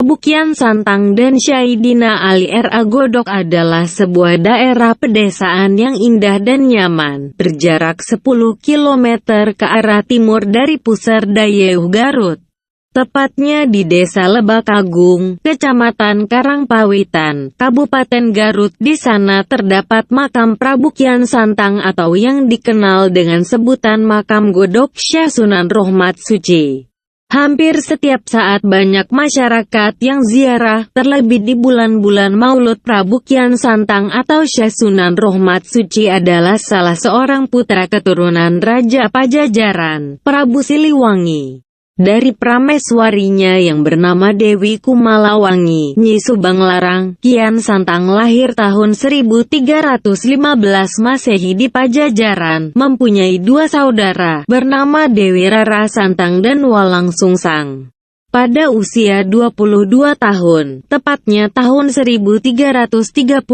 Bukian Santang dan Sayyidina Ali Ra Godog adalah sebuah daerah pedesaan yang indah dan nyaman, berjarak 10 km ke arah timur dari Pusardayeuh Garut. Tepatnya di Desa Lebak Agung, Kecamatan Karangpawitan, Kabupaten Garut. Di sana terdapat makam Prabu Kian Santang atau yang dikenal dengan sebutan Makam Godog Syah Sunan Rohmat Suci. Hampir setiap saat banyak masyarakat yang ziarah, terlebih di bulan-bulan Maulud. Prabu Kian Santang atau Syah Sunan Rohmat Suci adalah salah seorang putra keturunan Raja Pajajaran, Prabu Siliwangi. Dari prameswarinya yang bernama Dewi Kumalawangi, Nyi Subanglarang, Kian Santang lahir tahun 1315 Masehi di Pajajaran, mempunyai dua saudara, bernama Dewi Rara Santang dan Walang Sungsang. Pada usia 22 tahun, tepatnya tahun 1337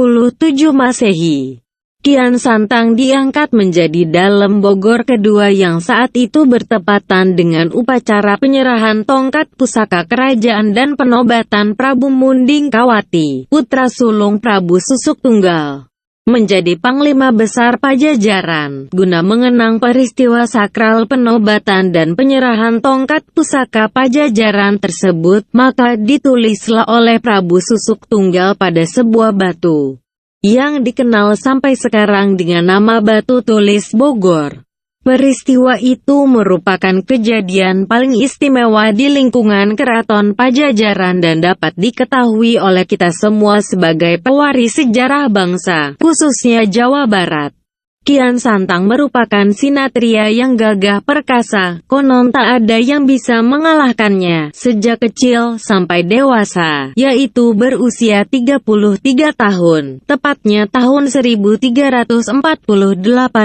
Masehi, Kian Santang diangkat menjadi Dalem Bogor kedua yang saat itu bertepatan dengan upacara penyerahan tongkat pusaka kerajaan dan penobatan Prabu Munding Kawati, putra sulung Prabu Susuk Tunggal, menjadi Panglima Besar Pajajaran. Guna mengenang peristiwa sakral penobatan dan penyerahan tongkat pusaka Pajajaran tersebut, maka ditulislah oleh Prabu Susuk Tunggal pada sebuah batu yang dikenal sampai sekarang dengan nama Batu Tulis Bogor. Peristiwa itu merupakan kejadian paling istimewa di lingkungan Keraton Pajajaran dan dapat diketahui oleh kita semua sebagai pewaris sejarah bangsa, khususnya Jawa Barat. Kian Santang merupakan sinatria yang gagah perkasa, konon tak ada yang bisa mengalahkannya, sejak kecil sampai dewasa, yaitu berusia 33 tahun, tepatnya tahun 1348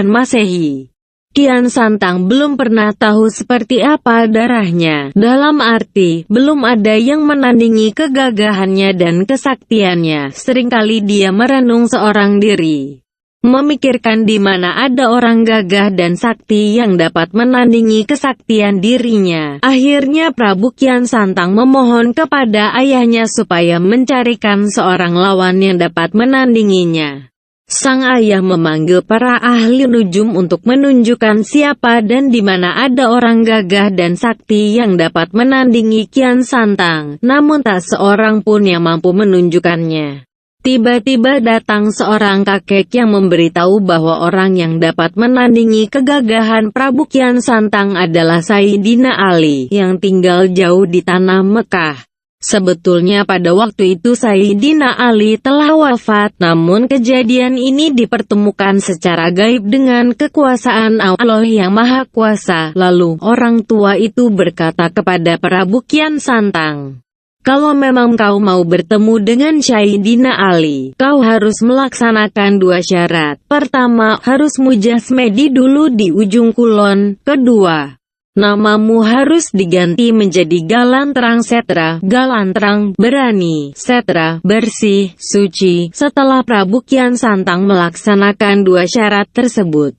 Masehi. Kian Santang belum pernah tahu seperti apa darahnya, dalam arti, belum ada yang menandingi kegagahannya dan kesaktiannya. Seringkali dia merenung seorang diri, memikirkan di mana ada orang gagah dan sakti yang dapat menandingi kesaktian dirinya. Akhirnya Prabu Kian Santang memohon kepada ayahnya supaya mencarikan seorang lawan yang dapat menandinginya. Sang ayah memanggil para ahli nujum untuk menunjukkan siapa dan di mana ada orang gagah dan sakti yang dapat menandingi Kian Santang, namun tak seorang pun yang mampu menunjukkannya. Tiba-tiba datang seorang kakek yang memberitahu bahwa orang yang dapat menandingi kegagahan Prabu Kian Santang adalah Sayyidina Ali, yang tinggal jauh di tanah Mekah. Sebetulnya pada waktu itu Sayyidina Ali telah wafat, namun kejadian ini dipertemukan secara gaib dengan kekuasaan Allah yang Maha Kuasa. Lalu, orang tua itu berkata kepada Prabu Kian Santang, "Kalau memang kau mau bertemu dengan Sayyidina Ali, kau harus melaksanakan dua syarat. Pertama, harus mujasmedi dulu di ujung kulon. Kedua, namamu harus diganti menjadi Galanterang Setra, Galanterang, berani, Setra, bersih, suci." Setelah Prabu Kian Santang melaksanakan dua syarat tersebut,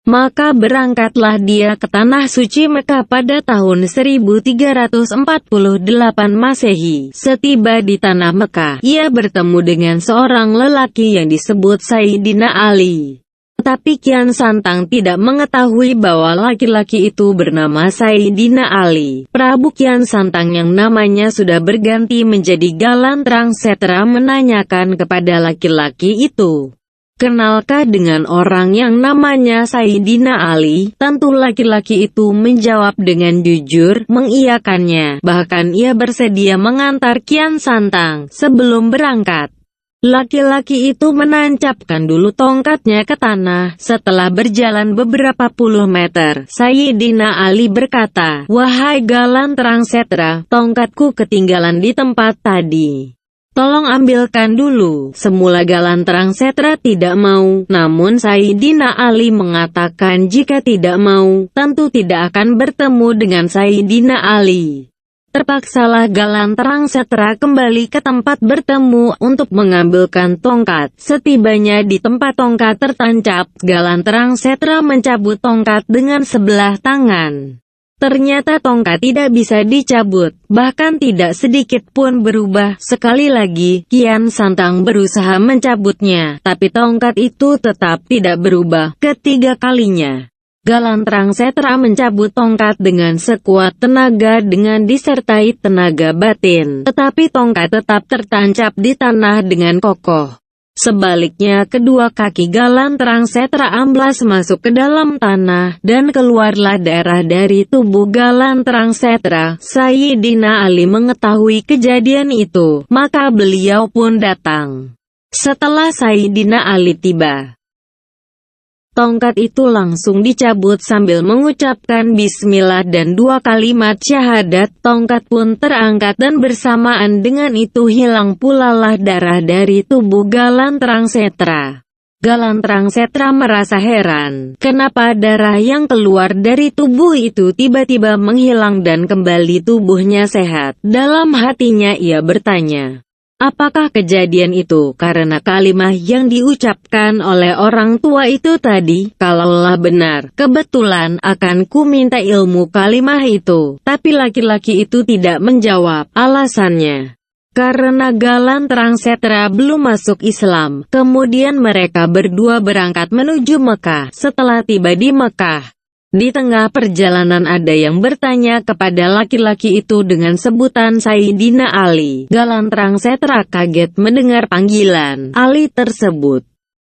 maka berangkatlah dia ke Tanah Suci Mekah pada tahun 1348 Masehi. Setiba di Tanah Mekah, ia bertemu dengan seorang lelaki yang disebut Sayyidina Ali. Tetapi Kian Santang tidak mengetahui bahwa laki-laki itu bernama Sayyidina Ali. Prabu Kian Santang yang namanya sudah berganti menjadi Galanterang Setra menanyakan kepada laki-laki itu, "Kenalkah dengan orang yang namanya Sayyidina Ali?" Tentu laki-laki itu menjawab dengan jujur, mengiyakannya. Bahkan ia bersedia mengantar Kian Santang sebelum berangkat. Laki-laki itu menancapkan dulu tongkatnya ke tanah. Setelah berjalan beberapa puluh meter, Sayyidina Ali berkata, "Wahai Galanterang Setra, tongkatku ketinggalan di tempat tadi. Tolong ambilkan dulu." Semula Galanterang Setra tidak mau, namun Sayyidina Ali mengatakan jika tidak mau, tentu tidak akan bertemu dengan Sayyidina Ali. Terpaksalah Galanterang Setra kembali ke tempat bertemu untuk mengambilkan tongkat. Setibanya di tempat tongkat tertancap, Galanterang Setra mencabut tongkat dengan sebelah tangan. Ternyata tongkat tidak bisa dicabut, bahkan tidak sedikit pun berubah. Sekali lagi, Kian Santang berusaha mencabutnya, tapi tongkat itu tetap tidak berubah. Ketiga kalinya, Galantrang Setra mencabut tongkat dengan sekuat tenaga dengan disertai tenaga batin, tetapi tongkat tetap tertancap di tanah dengan kokoh. Sebaliknya kedua kaki Galantrang Setra amblas masuk ke dalam tanah, dan keluarlah darah dari tubuh Galantrang Setra. Sayyidina Ali mengetahui kejadian itu, maka beliau pun datang. Setelah Sayyidina Ali tiba, tongkat itu langsung dicabut sambil mengucapkan bismillah dan 2 kalimat syahadat. Tongkat pun terangkat dan bersamaan dengan itu hilang pula lah darah dari tubuh Galantrang Setra. Galantrang Setra merasa heran, kenapa darah yang keluar dari tubuh itu tiba-tiba menghilang dan kembali tubuhnya sehat. Dalam hatinya ia bertanya, apakah kejadian itu karena kalimat yang diucapkan oleh orang tua itu tadi? Kalaulah benar, kebetulan akan ku minta ilmu kalimat itu. Tapi laki-laki itu tidak menjawab. Alasannya, karena Galantrang Setra belum masuk Islam. Kemudian mereka berdua berangkat menuju Mekah. Setelah tiba di Mekah, di tengah perjalanan ada yang bertanya kepada laki-laki itu dengan sebutan Sayyidina Ali. Galantrang Setra kaget mendengar panggilan Ali tersebut.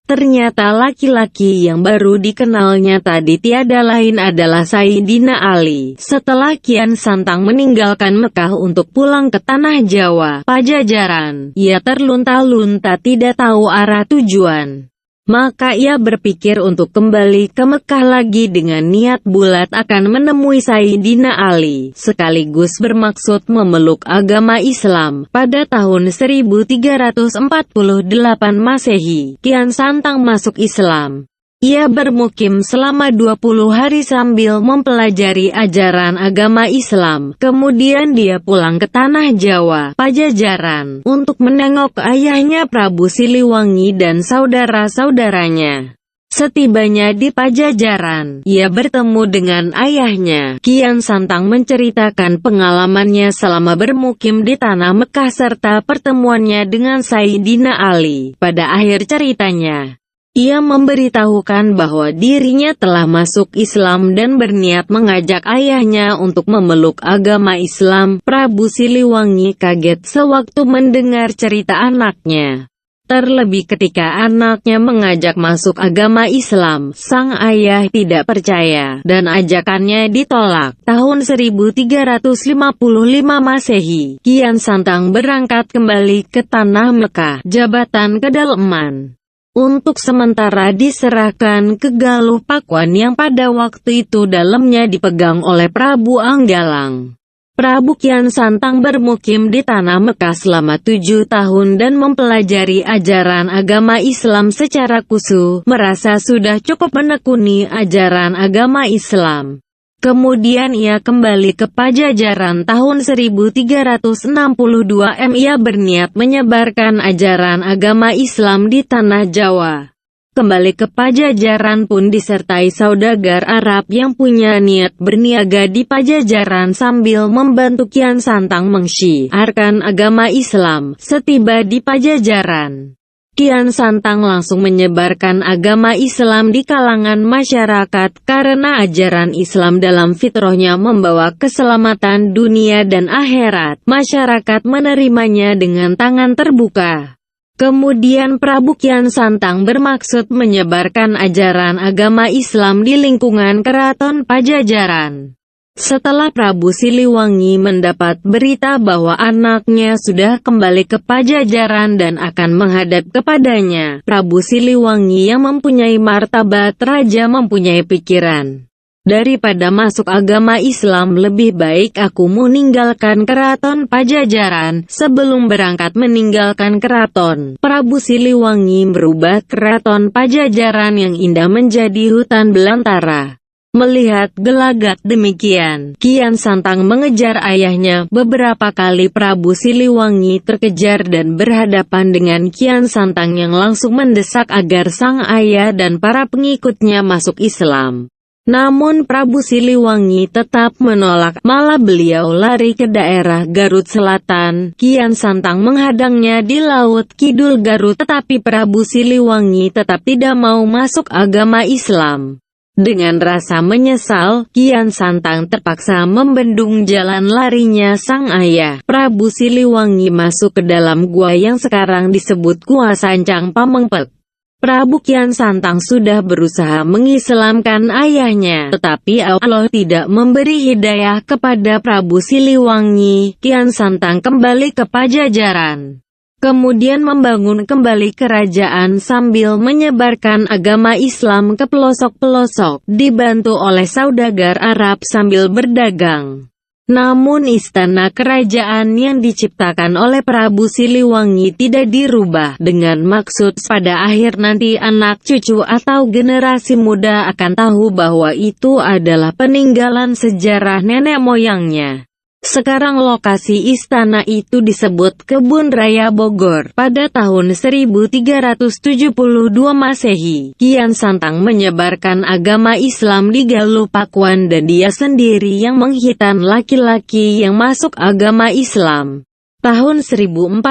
Ternyata laki-laki yang baru dikenalnya tadi tiada lain adalah Sayyidina Ali. Setelah Kian Santang meninggalkan Mekah untuk pulang ke tanah Jawa, Pajajaran, ia terlunta-lunta tidak tahu arah tujuan. Maka ia berpikir untuk kembali ke Mekah lagi dengan niat bulat akan menemui Sayyidina Ali, sekaligus bermaksud memeluk agama Islam. Pada tahun 1348 Masehi, Kian Santang masuk Islam. Ia bermukim selama 20 hari sambil mempelajari ajaran agama Islam. Kemudian dia pulang ke tanah Jawa, Pajajaran, untuk menengok ayahnya Prabu Siliwangi dan saudara-saudaranya. Setibanya di Pajajaran, ia bertemu dengan ayahnya. Kian Santang menceritakan pengalamannya selama bermukim di tanah Mekah serta pertemuannya dengan Sayyidina Ali. Pada akhir ceritanya, ia memberitahukan bahwa dirinya telah masuk Islam dan berniat mengajak ayahnya untuk memeluk agama Islam. Prabu Siliwangi kaget sewaktu mendengar cerita anaknya. Terlebih ketika anaknya mengajak masuk agama Islam, sang ayah tidak percaya, dan ajakannya ditolak. Tahun 1355 Masehi, Kian Santang berangkat kembali ke tanah Mekah. Jabatan kedalaman untuk sementara diserahkan ke Galuh Pakuan yang pada waktu itu dalamnya dipegang oleh Prabu Anggalang. Prabu Kian Santang bermukim di tanah Mekah selama 7 tahun dan mempelajari ajaran agama Islam secara khusus, merasa sudah cukup menekuni ajaran agama Islam. Kemudian ia kembali ke Pajajaran tahun 1362 ia berniat menyebarkan ajaran agama Islam di tanah Jawa. Kembali ke Pajajaran pun disertai saudagar Arab yang punya niat berniaga di Pajajaran sambil membantu Kian Santang mensyiarkan agama Islam. Setiba di Pajajaran, Kian Santang langsung menyebarkan agama Islam di kalangan masyarakat karena ajaran Islam dalam fitrahnya membawa keselamatan dunia dan akhirat. Masyarakat menerimanya dengan tangan terbuka. Kemudian Prabu Kian Santang bermaksud menyebarkan ajaran agama Islam di lingkungan Keraton Pajajaran. Setelah Prabu Siliwangi mendapat berita bahwa anaknya sudah kembali ke Pajajaran dan akan menghadap kepadanya, Prabu Siliwangi yang mempunyai martabat raja mempunyai pikiran, daripada masuk agama Islam lebih baik aku meninggalkan Keraton Pajajaran. Sebelum berangkat meninggalkan keraton, Prabu Siliwangi merubah Keraton Pajajaran yang indah menjadi hutan belantara. Melihat gelagat demikian, Kian Santang mengejar ayahnya. Beberapa kali Prabu Siliwangi terkejar dan berhadapan dengan Kian Santang yang langsung mendesak agar sang ayah dan para pengikutnya masuk Islam. Namun Prabu Siliwangi tetap menolak, malah beliau lari ke daerah Garut Selatan. Kian Santang menghadangnya di Laut Kidul Garut, tetapi Prabu Siliwangi tetap tidak mau masuk agama Islam. Dengan rasa menyesal, Kian Santang terpaksa membendung jalan larinya sang ayah. Prabu Siliwangi masuk ke dalam gua yang sekarang disebut Gua Sancang Pamengpek. Prabu Kian Santang sudah berusaha mengislamkan ayahnya, tetapi Allah tidak memberi hidayah kepada Prabu Siliwangi. Kian Santang kembali ke Pajajaran, kemudian membangun kembali kerajaan sambil menyebarkan agama Islam ke pelosok-pelosok, dibantu oleh saudagar Arab sambil berdagang. Namun istana kerajaan yang diciptakan oleh Prabu Siliwangi tidak dirubah, dengan maksud pada akhir nanti anak cucu atau generasi muda akan tahu bahwa itu adalah peninggalan sejarah nenek moyangnya. Sekarang lokasi istana itu disebut Kebun Raya Bogor. Pada tahun 1372 Masehi, Kian Santang menyebarkan agama Islam di Galuh Pakuan dan dia sendiri yang menghitan laki-laki yang masuk agama Islam. Tahun 1400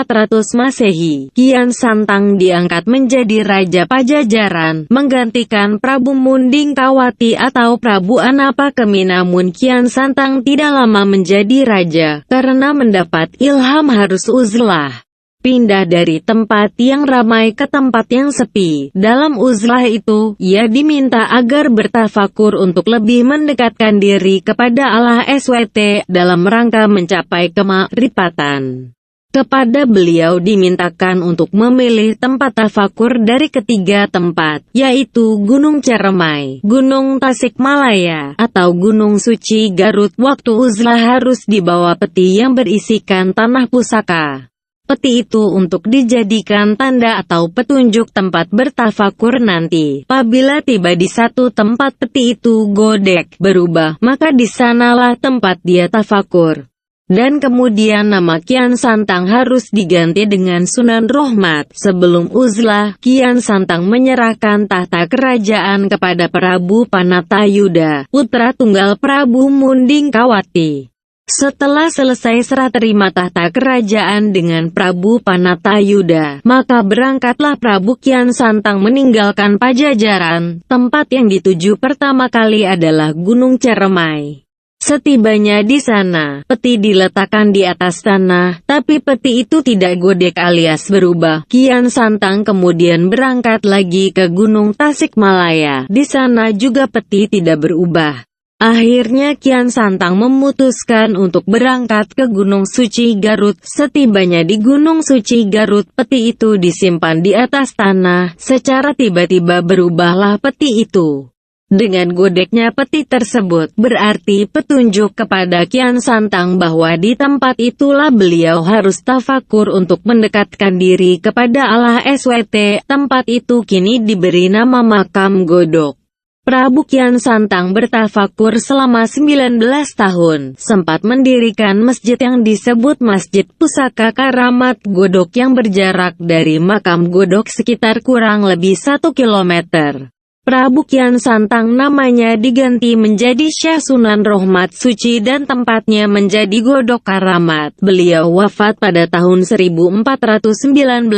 Masehi, Kian Santang diangkat menjadi Raja Pajajaran, menggantikan Prabu Munding Kawati atau Prabu Anapakemi. Namun Kian Santang tidak lama menjadi raja, karena mendapat ilham harus uzlah. Pindah dari tempat yang ramai ke tempat yang sepi. Dalam uzlah itu, ia diminta agar bertafakur untuk lebih mendekatkan diri kepada Allah SWT, dalam rangka mencapai kemakrifatan. Kepada beliau dimintakan untuk memilih tempat tafakur dari ketiga tempat, yaitu Gunung Ceremai, Gunung Tasikmalaya, atau Gunung Suci Garut. Waktu uzlah harus dibawa peti yang berisikan tanah pusaka. Peti itu untuk dijadikan tanda atau petunjuk tempat bertafakur nanti. Apabila tiba di satu tempat peti itu godek berubah, maka di sanalah tempat dia tafakur. Dan kemudian nama Kian Santang harus diganti dengan Sunan Rohmat. Sebelum uzlah, Kian Santang menyerahkan tahta kerajaan kepada Prabu Panatayuda, putra tunggal Prabu Munding Kawati. Setelah selesai serah terima tahta kerajaan dengan Prabu Panatayuda, maka berangkatlah Prabu Kian Santang meninggalkan Pajajaran. Tempat yang dituju pertama kali adalah Gunung Ceremai. Setibanya di sana, peti diletakkan di atas tanah, tapi peti itu tidak godek alias berubah. Kian Santang kemudian berangkat lagi ke Gunung Tasikmalaya. Di sana juga peti tidak berubah. Akhirnya Kian Santang memutuskan untuk berangkat ke Gunung Suci Garut. Setibanya di Gunung Suci Garut, peti itu disimpan di atas tanah. Secara tiba-tiba berubahlah peti itu. Dengan godeknya peti tersebut, berarti petunjuk kepada Kian Santang bahwa di tempat itulah beliau harus tafakur untuk mendekatkan diri kepada Allah SWT. Tempat itu kini diberi nama Makam Godok. Prabu Kian Santang bertafakur selama 19 tahun, sempat mendirikan masjid yang disebut Masjid Pusaka Karamat Godok yang berjarak dari Makam Godok sekitar kurang lebih 1 kilometer. Prabu Kian Santang namanya diganti menjadi Syekh Sunan Rohmat Suci dan tempatnya menjadi Godok Karamat. Beliau wafat pada tahun 1419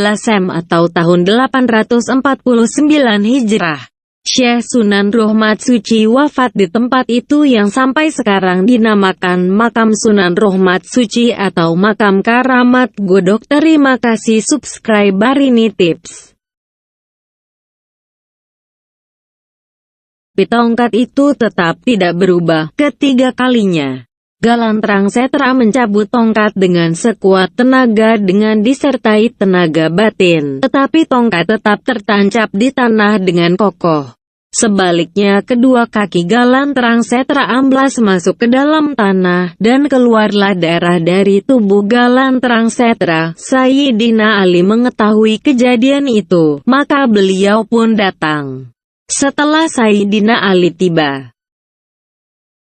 atau tahun 849 Hijrah. Syekh Sunan Rohmat Suci wafat di tempat itu yang sampai sekarang dinamakan Makam Sunan Rohmat Suci atau Makam Karamat Godok. Terima kasih subscribe Barini Tips. Tongkat itu tetap tidak berubah. Ketiga kalinya, Galantrang Setra mencabut tongkat dengan sekuat tenaga dengan disertai tenaga batin. Tetapi tongkat tetap tertancap di tanah dengan kokoh. Sebaliknya kedua kaki Galantrang Setra amblas masuk ke dalam tanah, dan keluarlah darah dari tubuh Galantrang Setra. Sayyidina Ali mengetahui kejadian itu, maka beliau pun datang. Setelah Sayyidina Ali tiba,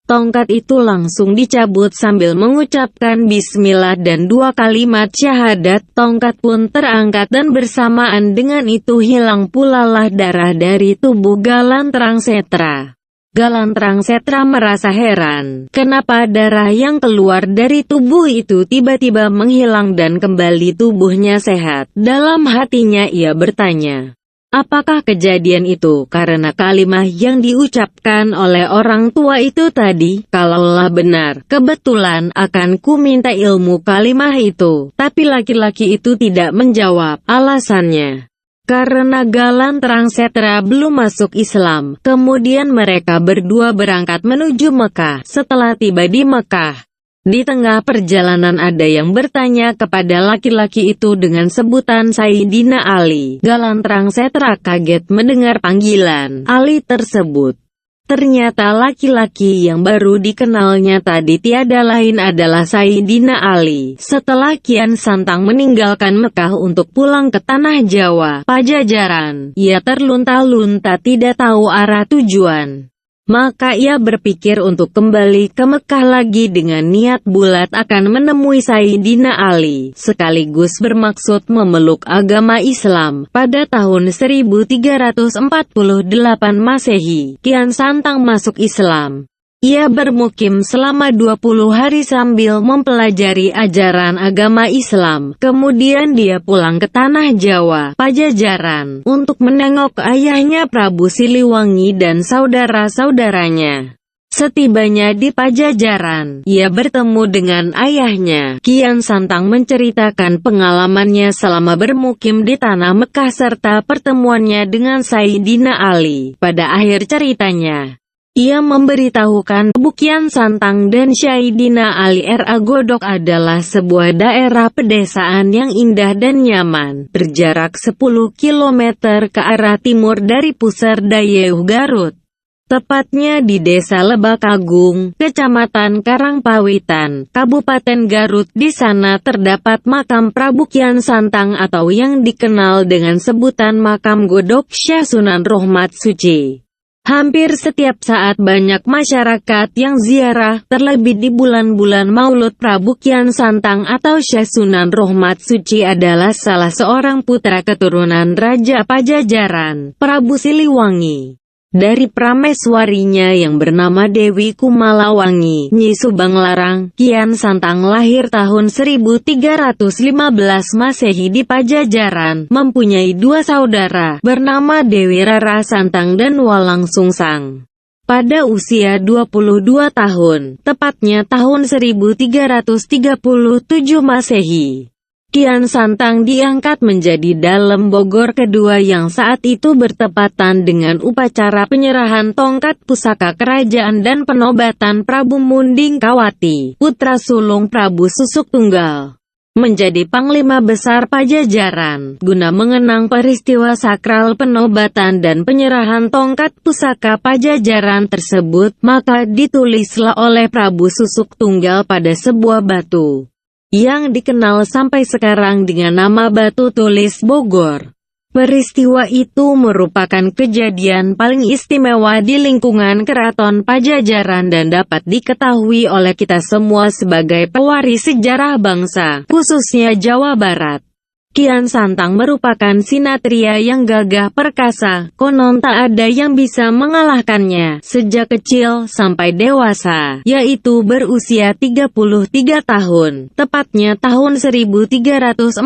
tongkat itu langsung dicabut sambil mengucapkan bismillah dan 2 kalimat syahadat. Tongkat pun terangkat dan bersamaan dengan itu hilang pula lah darah dari tubuh Galantrang Setra. Galantrangsetra merasa heran, kenapa darah yang keluar dari tubuh itu tiba-tiba menghilang dan kembali tubuhnya sehat. Dalam hatinya ia bertanya, apakah kejadian itu karena kalimat yang diucapkan oleh orang tua itu tadi? Kalaulah benar, kebetulan akan ku minta ilmu kalimat itu. Tapi laki-laki itu tidak menjawab. Alasannya, karena Galantrangsetra belum masuk Islam. Kemudian mereka berdua berangkat menuju Mekah. Setelah tiba di Mekah, di tengah perjalanan ada yang bertanya kepada laki-laki itu dengan sebutan Sayyidina Ali. Galantrangsetra kaget mendengar panggilan Ali tersebut. Ternyata laki-laki yang baru dikenalnya tadi tiada lain adalah Sayyidina Ali. Setelah Kian Santang meninggalkan Mekah untuk pulang ke tanah Jawa, Pajajaran, ia terlunta-lunta tidak tahu arah tujuan. Maka ia berpikir untuk kembali ke Mekah lagi dengan niat bulat akan menemui Sayyidina Ali, sekaligus bermaksud memeluk agama Islam. Pada tahun 1348 Masehi, Kian Santang masuk Islam. Ia bermukim selama 20 hari sambil mempelajari ajaran agama Islam. Kemudian dia pulang ke tanah Jawa, Pajajaran, untuk menengok ayahnya Prabu Siliwangi dan saudara-saudaranya. Setibanya di Pajajaran, ia bertemu dengan ayahnya. Kian Santang menceritakan pengalamannya selama bermukim di tanah Mekah serta pertemuannya dengan Sayyidina Ali. Pada akhir ceritanya, ia memberitahukan Kian Santang dan Sayyidina Ali Godok adalah sebuah daerah pedesaan yang indah dan nyaman, berjarak 10 km ke arah timur dari pusar Dayeuh Garut. Tepatnya di Desa Lebak Agung, Kecamatan Karangpawitan, Kabupaten Garut. Di sana terdapat makam Prabu Kian Santang atau yang dikenal dengan sebutan Makam Godok Syah Sunan Rohmat Suci. Hampir setiap saat banyak masyarakat yang ziarah, terlebih di bulan-bulan Maulud. Prabu Kian Santang atau Syah Sunan Rohmat Suci adalah salah seorang putra keturunan Raja Pajajaran, Prabu Siliwangi. Dari prameswarinya yang bernama Dewi Kumalawangi, Nyi Subanglarang, Kian Santang lahir tahun 1315 Masehi di Pajajaran, mempunyai dua saudara, bernama Dewi Rara Santang dan Walang Sungsang. Pada usia 22 tahun, tepatnya tahun 1337 Masehi, Kian Santang diangkat menjadi Dalem Bogor kedua yang saat itu bertepatan dengan upacara penyerahan tongkat pusaka kerajaan dan penobatan Prabu Munding Kawati, putra sulung Prabu Susuk Tunggal, menjadi Panglima Besar Pajajaran. Guna mengenang peristiwa sakral penobatan dan penyerahan tongkat pusaka Pajajaran tersebut, maka ditulislah oleh Prabu Susuk Tunggal pada sebuah batu yang dikenal sampai sekarang dengan nama Batu Tulis Bogor. Peristiwa itu merupakan kejadian paling istimewa di lingkungan Keraton Pajajaran dan dapat diketahui oleh kita semua sebagai pewaris sejarah bangsa, khususnya Jawa Barat. Kian Santang merupakan sinatria yang gagah perkasa, konon tak ada yang bisa mengalahkannya, sejak kecil sampai dewasa, yaitu berusia 33 tahun, tepatnya tahun 1348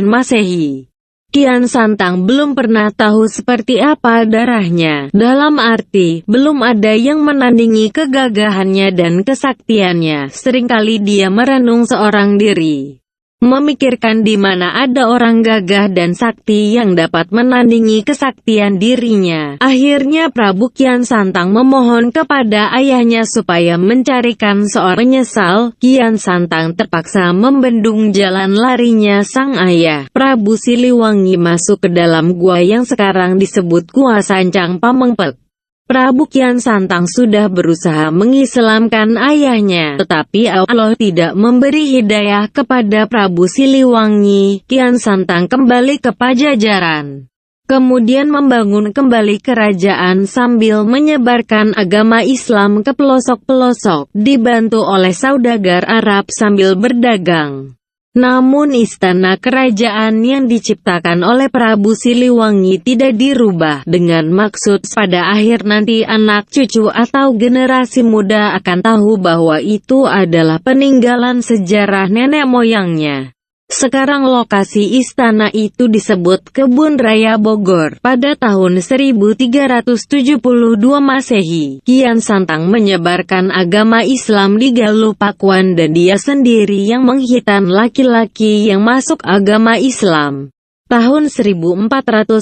Masehi. Kian Santang belum pernah tahu seperti apa darahnya, dalam arti, belum ada yang menandingi kegagahannya dan kesaktiannya. Seringkali dia merenung seorang diri, memikirkan di mana ada orang gagah dan sakti yang dapat menandingi kesaktian dirinya. Akhirnya Prabu Kian Santang memohon kepada ayahnya supaya mencarikan seorang. Menyesal, Kian Santang terpaksa membendung jalan larinya sang ayah. Prabu Siliwangi masuk ke dalam gua yang sekarang disebut Gua Sancang Pamengpek. Prabu Kian Santang sudah berusaha mengislamkan ayahnya, tetapi Allah tidak memberi hidayah kepada Prabu Siliwangi. Kian Santang kembali ke Pajajaran, kemudian membangun kembali kerajaan sambil menyebarkan agama Islam ke pelosok-pelosok, dibantu oleh saudagar Arab sambil berdagang. Namun istana kerajaan yang diciptakan oleh Prabu Siliwangi tidak dirubah, dengan maksud pada akhir nanti anak cucu atau generasi muda akan tahu bahwa itu adalah peninggalan sejarah nenek moyangnya. Sekarang lokasi istana itu disebut Kebun Raya Bogor. Pada tahun 1372 Masehi, Kian Santang menyebarkan agama Islam di Galuh Pakuan dan dia sendiri yang menghitan laki-laki yang masuk agama Islam. Tahun 1400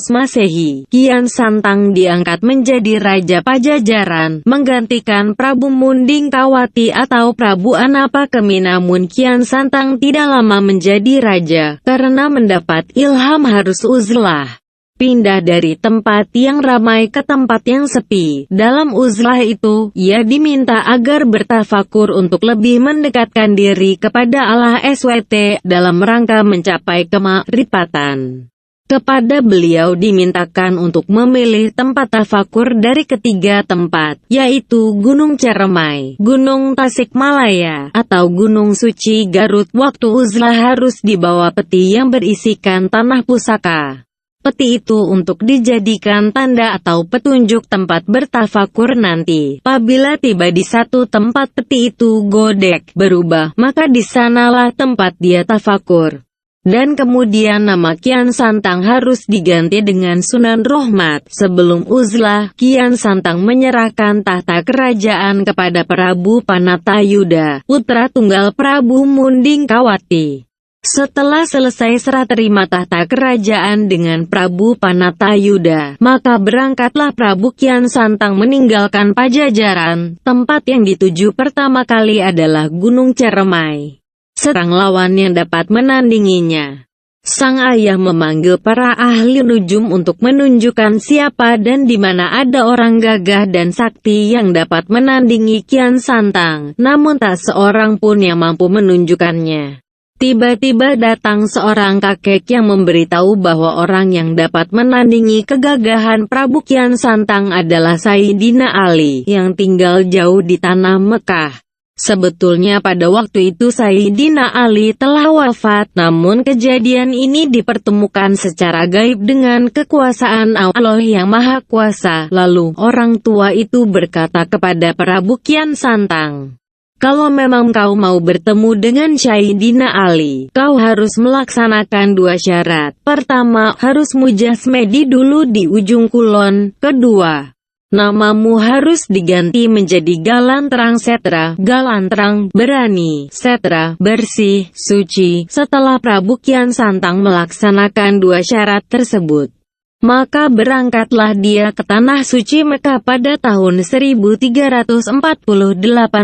Masehi, Kian Santang diangkat menjadi Raja Pajajaran, menggantikan Prabu Munding Kawati atau Prabu Anapakemi. Namun Kian Santang tidak lama menjadi raja, karena mendapat ilham harus uzlah. Pindah dari tempat yang ramai ke tempat yang sepi. Dalam uzlah itu, ia diminta agar bertafakur untuk lebih mendekatkan diri kepada Allah SWT dalam rangka mencapai kemakrifatan. Kepada beliau dimintakan untuk memilih tempat tafakur dari ketiga tempat, yaitu Gunung Ceremai, Gunung Tasikmalaya, atau Gunung Suci Garut. Waktu uzlah harus dibawa peti yang berisikan tanah pusaka. Peti itu untuk dijadikan tanda atau petunjuk tempat bertafakur nanti. Apabila tiba di satu tempat peti itu godek berubah, maka di sanalah tempat dia tafakur. Dan kemudian nama Kian Santang harus diganti dengan Sunan Rohmat. Sebelum uzlah, Kian Santang menyerahkan tahta kerajaan kepada Prabu Panatayuda, putra tunggal Prabu Munding Kawati. Setelah selesai serah terima tahta kerajaan dengan Prabu Panatayuda, maka berangkatlah Prabu Kian Santang meninggalkan Pajajaran. Tempat yang dituju pertama kali adalah Gunung Ceremai. Serang lawan yang dapat menandinginya. Sang ayah memanggil para ahli nujum untuk menunjukkan siapa dan di mana ada orang gagah dan sakti yang dapat menandingi Kian Santang, namun tak seorang pun yang mampu menunjukkannya. Tiba-tiba datang seorang kakek yang memberitahu bahwa orang yang dapat menandingi kegagahan Prabu Kian Santang adalah Sayyidina Ali, yang tinggal jauh di tanah Mekah. Sebetulnya pada waktu itu Sayyidina Ali telah wafat, namun kejadian ini dipertemukan secara gaib dengan kekuasaan Allah yang Maha Kuasa. Lalu, orang tua itu berkata kepada Prabu Kian Santang, "Kalau memang kau mau bertemu dengan Sayyidina Ali, kau harus melaksanakan dua syarat. Pertama, harus mujasmedi dulu di ujung kulon. Kedua, namamu harus diganti menjadi Galanterang Setra. Galanterang, berani, Setra, bersih, suci." Setelah Prabu Kian Santang melaksanakan dua syarat tersebut, maka berangkatlah dia ke Tanah Suci Mekah pada tahun 1348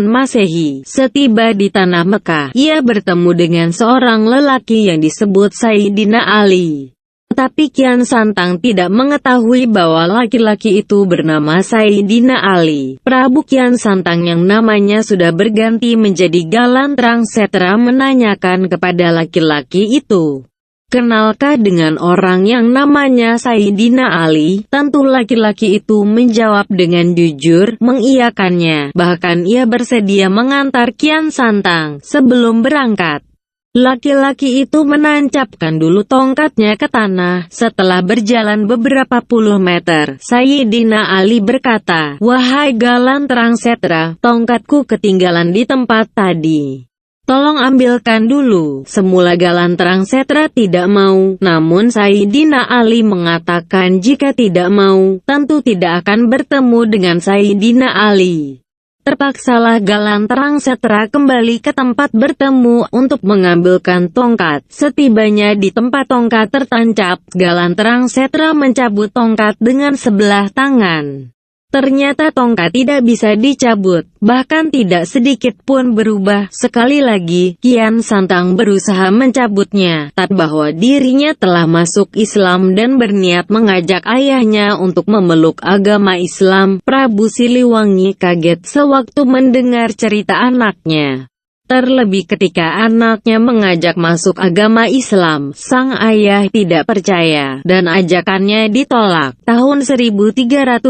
Masehi. Setiba di Tanah Mekah, ia bertemu dengan seorang lelaki yang disebut Sayyidina Ali. Tetapi Kian Santang tidak mengetahui bahwa laki-laki itu bernama Sayyidina Ali. Prabu Kian Santang yang namanya sudah berganti menjadi Galanterang Setra menanyakan kepada laki-laki itu, "Kenalkah dengan orang yang namanya Sayyidina Ali?" Tentu laki-laki itu menjawab dengan jujur, mengiyakannya. Bahkan ia bersedia mengantar Kian Santang. Sebelum berangkat, laki-laki itu menancapkan dulu tongkatnya ke tanah. Setelah berjalan beberapa puluh meter, Sayyidina Ali berkata, "Wahai Galanterang Setra, tongkatku ketinggalan di tempat tadi. Tolong ambilkan dulu." Semula Galanterang Setra tidak mau, namun Sayyidina Ali mengatakan jika tidak mau, tentu tidak akan bertemu dengan Sayyidina Ali. Terpaksalah Galanterang Setra kembali ke tempat bertemu untuk mengambilkan tongkat. Setibanya di tempat tongkat tertancap, Galanterang Setra mencabut tongkat dengan sebelah tangan. Ternyata tongkat tidak bisa dicabut, bahkan tidak sedikit pun berubah. Sekali lagi, Kian Santang berusaha mencabutnya, tak bahwa dirinya telah masuk Islam dan berniat mengajak ayahnya untuk memeluk agama Islam. Prabu Siliwangi kaget sewaktu mendengar cerita anaknya. Terlebih ketika anaknya mengajak masuk agama Islam, sang ayah tidak percaya, dan ajakannya ditolak. Tahun 1355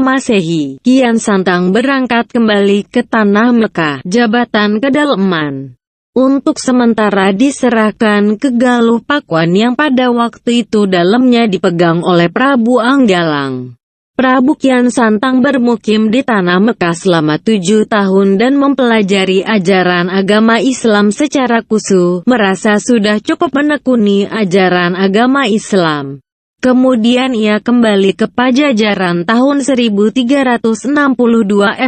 Masehi, Kian Santang berangkat kembali ke Tanah Mekah, jabatan kedalaman. untuk sementara diserahkan ke Galuh Pakuan yang pada waktu itu dalamnya dipegang oleh Prabu Anggalang. Prabu Kian Santang bermukim di Tanah Mekah selama 7 tahun dan mempelajari ajaran agama Islam secara khusus, merasa sudah cukup menekuni ajaran agama Islam. Kemudian ia kembali ke Pajajaran tahun 1362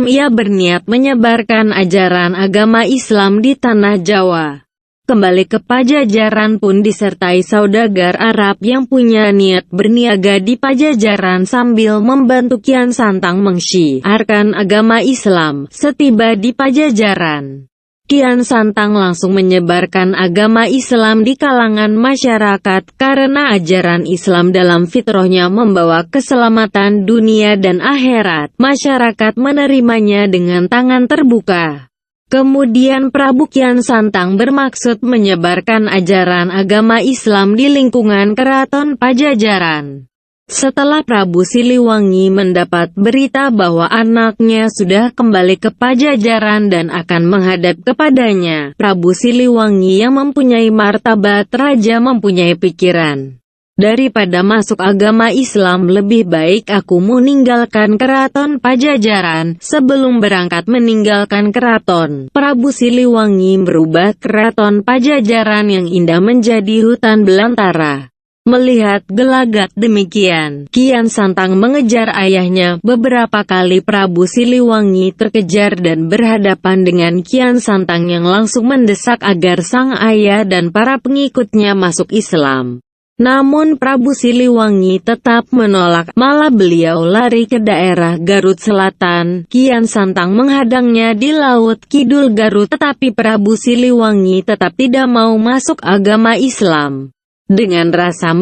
ia berniat menyebarkan ajaran agama Islam di Tanah Jawa. Kembali ke Pajajaran pun disertai saudagar Arab yang punya niat berniaga di Pajajaran sambil membantu Kian Santang mensyiarkan agama Islam. Setiba di Pajajaran, Kian Santang langsung menyebarkan agama Islam di kalangan masyarakat karena ajaran Islam dalam fitrahnya membawa keselamatan dunia dan akhirat. Masyarakat menerimanya dengan tangan terbuka. Kemudian Prabu Kian Santang bermaksud menyebarkan ajaran agama Islam di lingkungan Keraton Pajajaran. Setelah Prabu Siliwangi mendapat berita bahwa anaknya sudah kembali ke Pajajaran dan akan menghadap kepadanya, Prabu Siliwangi yang mempunyai martabat raja mempunyai pikiran, daripada masuk agama Islam lebih baik aku meninggalkan Keraton Pajajaran. Sebelum berangkat meninggalkan keraton, Prabu Siliwangi merubah Keraton Pajajaran yang indah menjadi hutan belantara. Melihat gelagat demikian, Kian Santang mengejar ayahnya. Beberapa kali Prabu Siliwangi terkejar dan berhadapan dengan Kian Santang yang langsung mendesak agar sang ayah dan para pengikutnya masuk Islam. Namun Prabu Siliwangi tetap menolak, malah beliau lari ke daerah Garut Selatan. Kian Santang menghadangnya di Laut Kidul Garut, tetapi Prabu Siliwangi tetap tidak mau masuk agama Islam. Dengan rasa